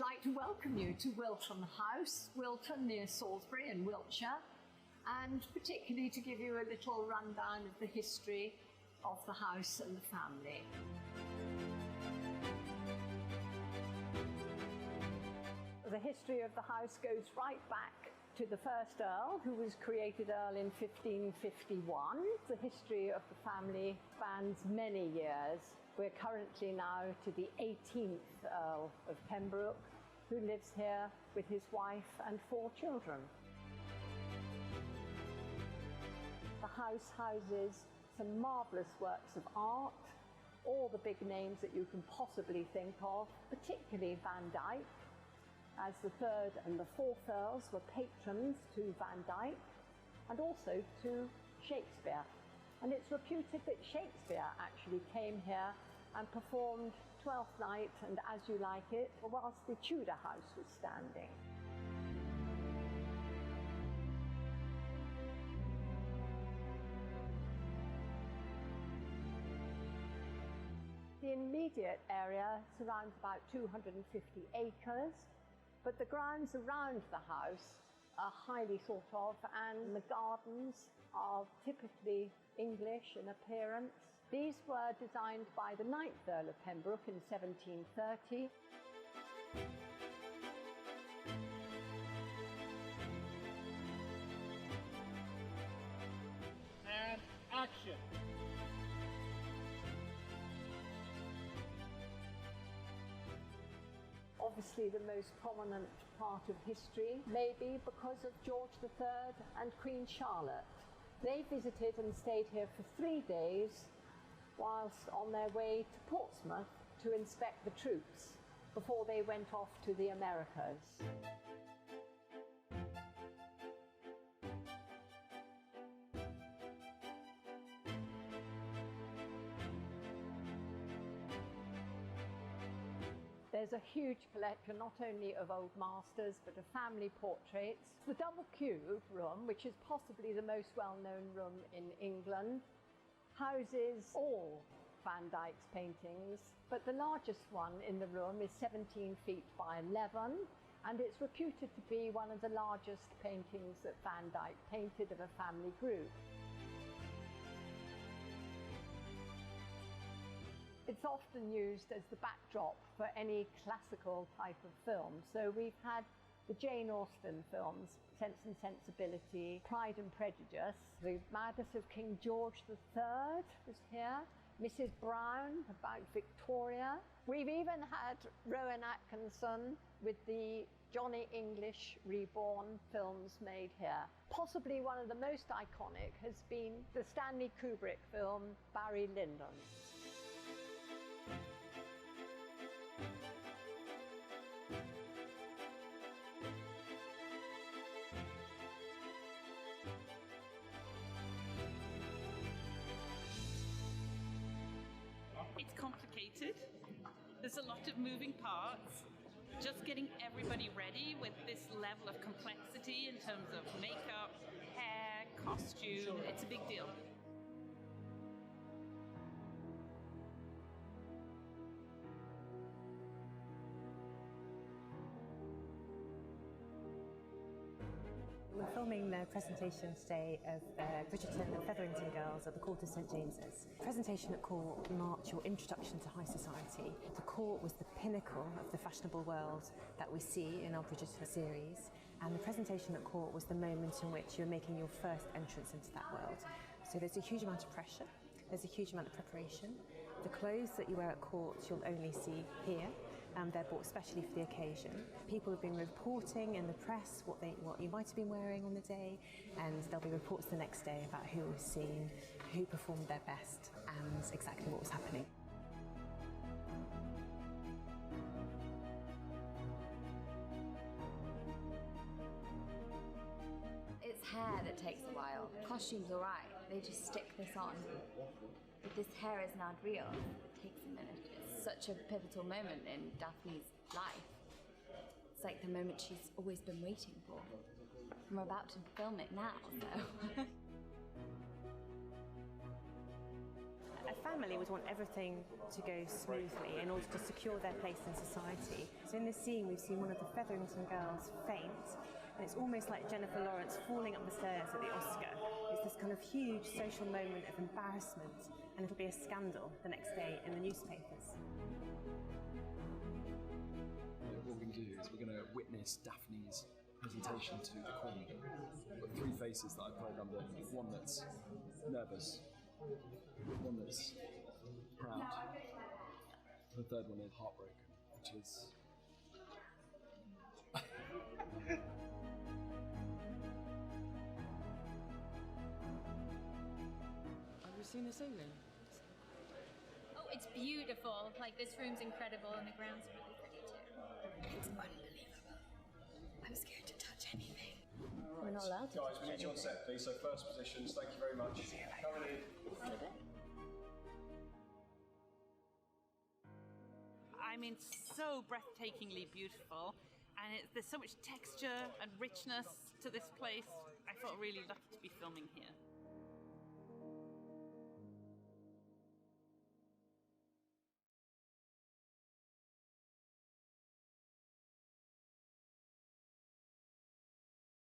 I'd like to welcome you to Wilton House, Wilton near Salisbury in Wiltshire, and particularly to give you a little rundown of the history of the house and the family. The history of the house goes right back to the first Earl, who was created Earl in 1551. The history of the family spans many years. We're currently now to the 18th Earl of Pembroke, who lives here with his wife and 4 children. The house houses some marvellous works of art, all the big names that you can possibly think of, particularly Van Dyck, as the 3rd and the 4th Earls were patrons to Van Dyck and also to Shakespeare. And it's reputed that Shakespeare actually came here and performed Twelfth Night and As You Like It whilst the Tudor house was standing. The immediate area surrounds about 250 acres, but the grounds around the house are highly thought of, and the gardens are typically English in appearance. These were designed by the 9th Earl of Pembroke in 1730. And action! Obviously the most prominent part of history, maybe because of George III and Queen Charlotte. They visited and stayed here for 3 days whilst on their way to Portsmouth to inspect the troops before they went off to the Americas. There's a huge collection not only of old masters but of family portraits. The double cube room, which is possibly the most well-known room in England, houses all Van Dyck's paintings, but the largest one in the room is 17 feet by 11, and it's reputed to be one of the largest paintings that Van Dyck painted of a family group. It's often used as the backdrop for any classical type of film. So we've had the Jane Austen films, Sense and Sensibility, Pride and Prejudice. The Madness of King George III was here. Mrs. Brown, about Victoria. We've even had Rowan Atkinson with the Johnny English Reborn films made here. Possibly one of the most iconic has been the Stanley Kubrick film, Barry Lyndon. It's complicated. There's a lot of moving parts. Just getting everybody ready with this level of complexity in terms of makeup, hair, costume, it's a big deal. We're filming the presentation today of Bridgerton and Featherington Girls at the Court of St James's. The presentation at court marked your introduction to high society. The court was the pinnacle of the fashionable world that we see in our Bridgerton series, and the presentation at court was the moment in which you're making your first entrance into that world. So there's a huge amount of pressure, there's a huge amount of preparation. The clothes that you wear at court you'll only see here. They're bought specially for the occasion. People have been reporting in the press what you might have been wearing on the day, and there'll be reports the next day about who was seen, who performed their best, and exactly what was happening. It's hair that takes a while. Costume's alright, they just stick this on. But this hair is now real. It takes a minute. It's such a pivotal moment in Daphne's life. It's like the moment she's always been waiting for. And we're about to film it now, so. A family would want everything to go smoothly in order to secure their place in society. So in this scene, we've seen one of the Featherington girls faint, and it's almost like Jennifer Lawrence falling up the stairs at the Oscar. It's this kind of huge social moment of embarrassment, and it'll be a scandal the next day in the newspapers. What we're going to do is we're going to witness Daphne's presentation to the Queen. I've got three faces that I programmed in. One that's nervous, one that's proud, the third one is heartbroken, which is... Have you seen the ceiling? Oh, it's beautiful. Like, this room's incredible and the ground's really pretty too. It's unbelievable. I'm scared to touch anything. We're not allowed to. Guys, we need you on set, please. So first positions, thank you very much. Coming in. I mean, so breathtakingly beautiful, and there's so much texture and richness to this place. I felt really lucky to be filming here.